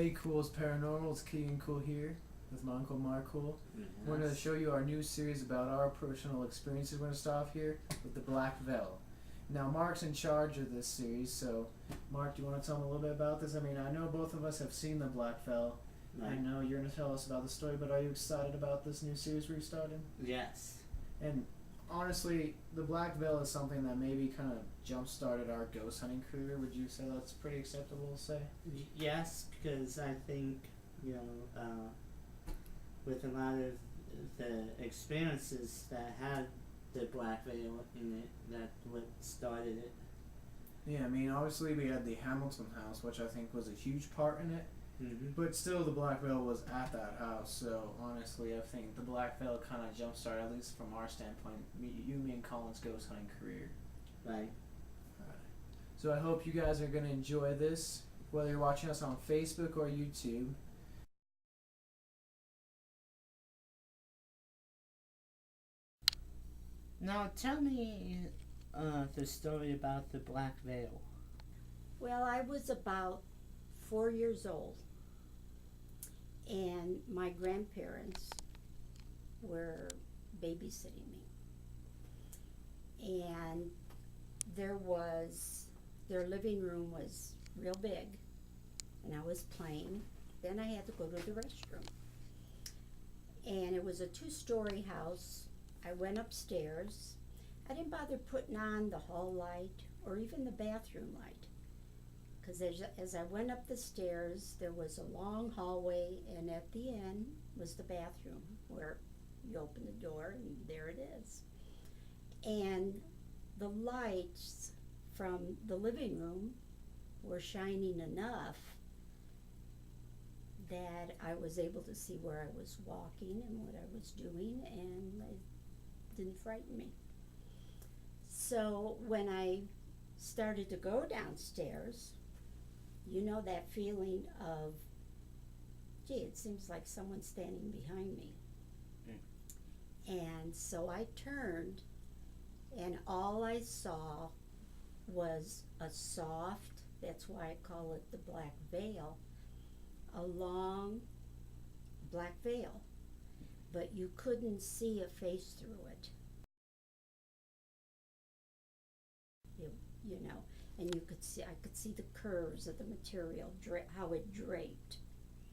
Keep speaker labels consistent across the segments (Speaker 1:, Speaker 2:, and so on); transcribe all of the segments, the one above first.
Speaker 1: Hey Cool's Paranormal, it's Keegan Cool here with my uncle Mark Cool.
Speaker 2: Yes.
Speaker 1: We're going to show you our new series about our personal experiences. We're going to start off here with the Black Veil. Now Mark's in charge of this series, so Mark, do you want to tell me a little bit about this? I mean, I know both of us have seen the Black Veil.
Speaker 2: Right.
Speaker 1: I know you're going to tell us about the story, but are you excited about this new series we're starting?
Speaker 2: Yes.
Speaker 1: And honestly, the Black Veil is something that maybe kind of jump-started our ghost hunting career. Would you say that's pretty acceptable to say?
Speaker 2: Yes, because I think, with a lot of the experiences that had the Black Veil in it, that's what started it.
Speaker 1: Yeah, I mean, obviously we had the Hamilton house, which I think was a huge part in it.
Speaker 2: Mm-hmm.
Speaker 1: But still, the Black Veil was at that house, so honestly, I think the Black Veil kind of jump-started, at least from our standpoint, me and Colin's ghost hunting career.
Speaker 2: Right.
Speaker 1: So I hope you guys are going to enjoy this, whether you're watching us on Facebook or YouTube.
Speaker 2: Now tell me the story about the Black Veil.
Speaker 3: Well, I was about 4 years old, and my grandparents were babysitting me. And their living room was real big, and I was playing. Then I had to go to the restroom. And it was a 2-story house. I went upstairs. I didn't bother putting on the hall light or even the bathroom light, because as I went up the stairs, there was a long hallway, and at the end was the bathroom, where you open the door and there it is. And the lights from the living room were shining enough that I was able to see where I was walking and what I was doing, and it didn't frighten me. So when I started to go downstairs, you know that feeling of, gee, it seems like someone's standing behind me. And so I turned, and all I saw was a soft, that's why I call it the Black Veil, a long black veil, but you couldn't see a face through it. You know, and I could see the curves of the material, how it draped.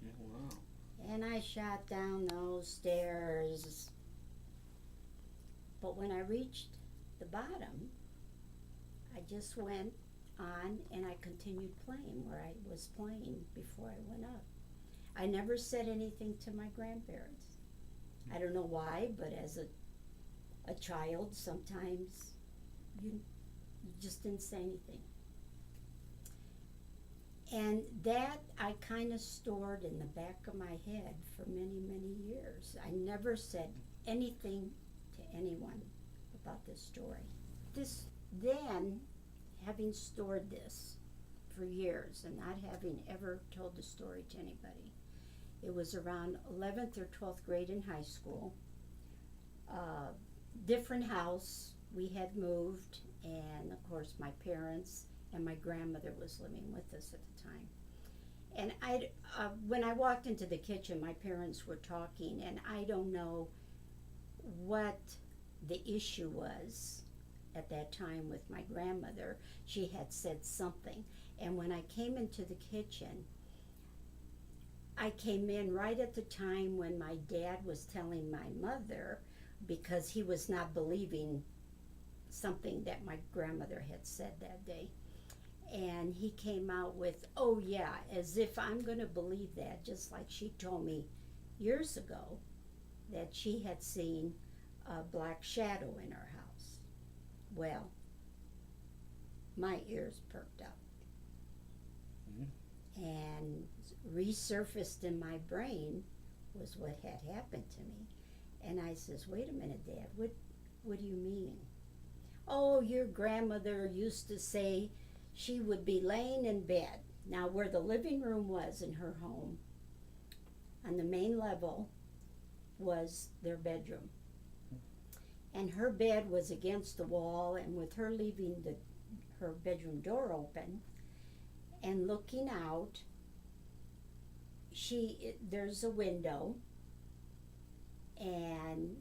Speaker 2: Yeah, wow.
Speaker 3: And I shot down those stairs, but when I reached the bottom, I just went on and I continued playing where I was playing before I went up. I never said anything to my grandparents. I don't know why, but as a child, sometimes you just didn't say anything. And that I kind of stored in the back of my head for many, many years. I never said anything to anyone about this story. Then, having stored this for years and not having ever told the story to anybody, it was around 11th or 12th grade in high school. Different house, we had moved, and of course my parents and my grandmother was living with us at the time. And when I walked into the kitchen, my parents were talking, and I don't know what the issue was at that time with my grandmother. She had said something, and when I came into the kitchen, I came in right at the time when my dad was telling my mother, because he was not believing something that my grandmother had said that day. And he came out with, oh yeah, as if I'm going to believe that, just like she told me years ago that she had seen a black shadow in her house. Well, my ears perked up. Mm-hmm. And resurfaced in my brain was what had happened to me. And I says, wait a minute, Dad, what do you mean? Oh, your grandmother used to say she would be laying in bed. Now, where the living room was in her home, on the main level, was their bedroom. And her bed was against the wall, and with her leaving her bedroom door open and looking out, there's a window, and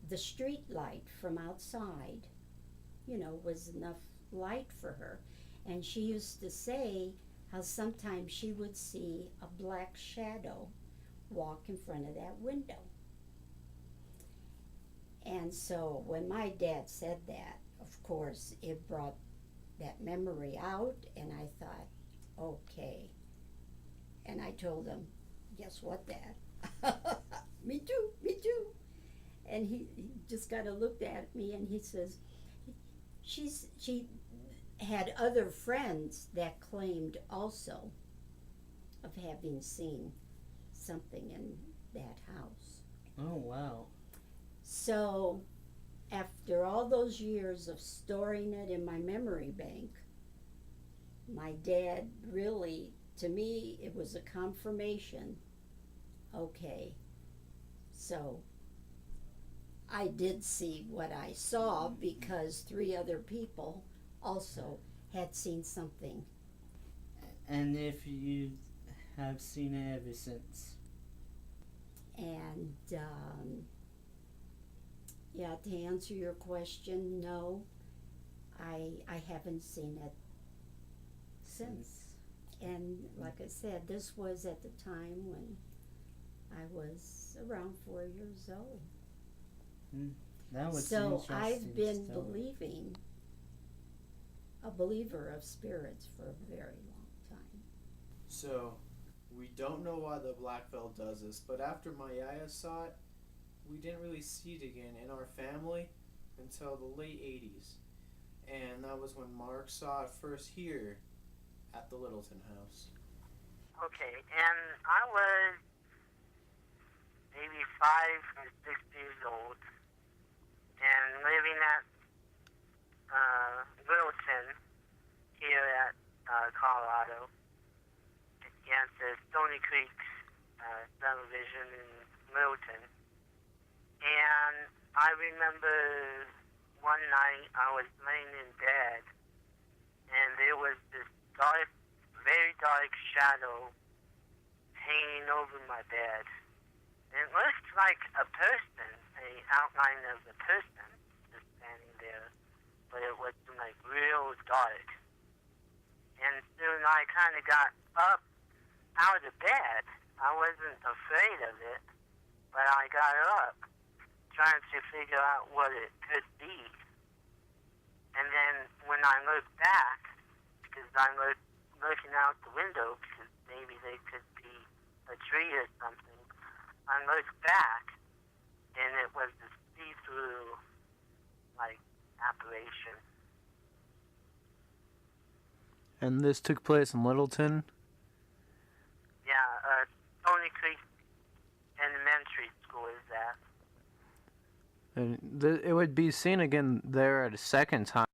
Speaker 3: the street light from outside, was enough light for her. And she used to say how sometimes she would see a black shadow walk in front of that window. And so when my dad said that, of course, it brought that memory out, and I thought, okay. And I told him, guess what, Dad? Me too, me too. And he just kind of looked at me and he says, she had other friends that claimed also of having seen something in that house.
Speaker 2: Oh, wow.
Speaker 3: So after all those years of storing it in my memory bank, my dad really, to me, it was a confirmation. Okay, so I did see what I saw because 3 other people also had seen something.
Speaker 2: And if you have seen it ever since?
Speaker 3: And yeah, to answer your question, no, I haven't seen it since. And like I said, this was at the time when I was around 4 years old.
Speaker 2: That was
Speaker 3: So
Speaker 2: interesting
Speaker 3: I've been
Speaker 2: story.
Speaker 3: a believer of spirits for a very long time.
Speaker 1: So, we don't know why the black veil does this, but after my yaya saw it, we didn't really see it again in our family until the late 80s. And that was when Mark saw it first here at the Littleton house.
Speaker 4: Okay, and I was maybe 5 or 6 years old and living at Littleton here at Colorado against the Stony Creek subdivision in Littleton. And I remember one night I was laying in bed and there was this dark, very dark shadow hanging over my bed. And it looked like a person, an outline of a person just standing there, but it was like real dark. And soon I kind of got up out of bed. I wasn't afraid of it, but I got up trying to figure out what it could be. And then when I looked back, because I was looking out the window, because maybe they could be a tree or something, I looked back, and it was a see-through, apparition.
Speaker 1: And this took place in Littleton?
Speaker 4: Yeah, Stony Creek Elementary School is that.
Speaker 1: And it would be seen again there at a second time.